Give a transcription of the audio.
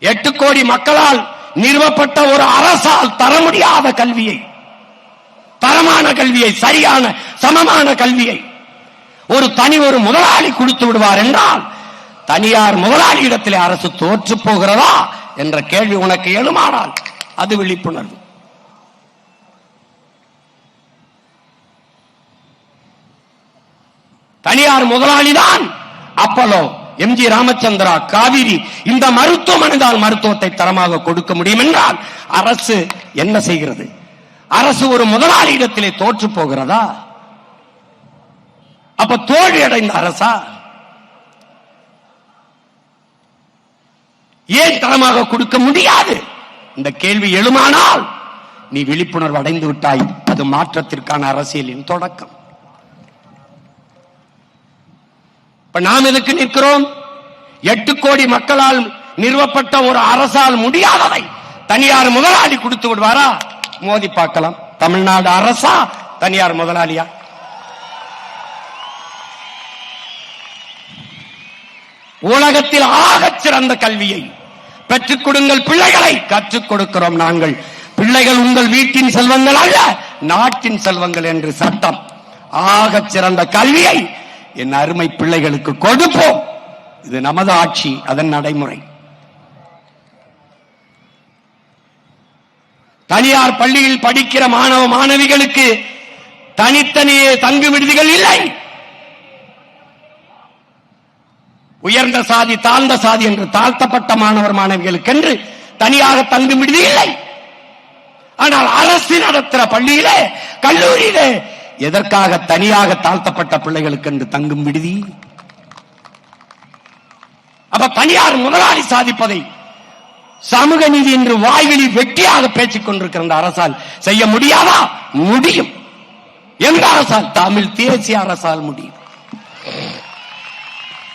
8 கோடி மக்களால் நிறுவப்பட்ட ஒரு அரசால் தர முடியாத கல்வியை, தரமான கல்வியை, சரியான சமமான கல்வியை ஒரு முதலாளி கொடுத்து விடுவார் என்றால் தனியார் முதலாளியிடத்திலே அரசு தோற்று போகிறதா என்ற கேள்வி உனக்கு எழுமானால் அது விழிப்புணர்வு. தனியார் முதலாளிதான் அப்பலோ, எம்ஜி ராமச்சந்திரா, காவிரி இந்த மருத்துவமனை தான் மருத்துவத்தை தரமாக கொடுக்க முடியும் என்றால் அரசு என்ன செய்கிறது? அரசு ஒரு முதலாளியிடத்திலே தோற்று போகிறதா? அப்ப தோல்வி அடைந்த அரசா? ஏன் தரமாக கொடுக்க முடியாது? இந்த கேள்வி எழுமானால் நீ விழிப்புணர்வு அடைந்து விட்டாய். அது மாற்றத்திற்கான அரசியலின் தொடக்கம். நாம் எதுக்கு நிற்கிறோம்? 8 கோடி மக்களால் நிறுவப்பட்ட ஒரு அரசால் முடியாததை தனியார் முதலாளி கொடுத்து விடுவாரா? மோதி பார்க்கலாம். தமிழ்நாடு அரசா தனியார் முதலாளியா? உலகத்தில் ஆகச் சிறந்த கல்வியை பெற்றுக் கொடுங்கள் பிள்ளைகளை. கற்றுக் கொடுக்கிறோம் நாங்கள். பிள்ளைகள் உங்கள் வீட்டின் செல்வங்கள் அல்ல, நாட்டின் செல்வங்கள் என்று சட்டம். ஆகச் சிறந்த கல்வியை என் அருமை பிள்ளைகளுக்கு கொடுப்போம். இது நமது ஆட்சி, அதன் நடைமுறை. தனியார் பள்ளியில் படிக்கிற மாணவ மாணவிகளுக்கு தனித்தனியே தங்கு விடுதிகள் இல்லை. உயர்ந்த சாதி, தாழ்ந்த சாதி என்று தாழ்த்தப்பட்ட மாணவர் மாணவிகளுக்கு என்று தனியாக தங்கும் விடுதி இல்லை. ஆனால் அரசு நடத்துகிற பள்ளியிலே, கல்லூரியிலே எதற்காக தனியாக தாழ்த்தப்பட்ட பிள்ளைகளுக்கு என்று தங்கும் விடுதி? அப்ப தனியார் முதலாளி சாதிப்பதை சமூக நீதி என்று வாய்வெளி வெட்டியாக பேசிக் கொண்டிருக்கிற அந்த அரசால் செய்ய முடியாதா? முடியும். எந்த அரசால்? தமிழ் தேசிய அரசால் முடியும்.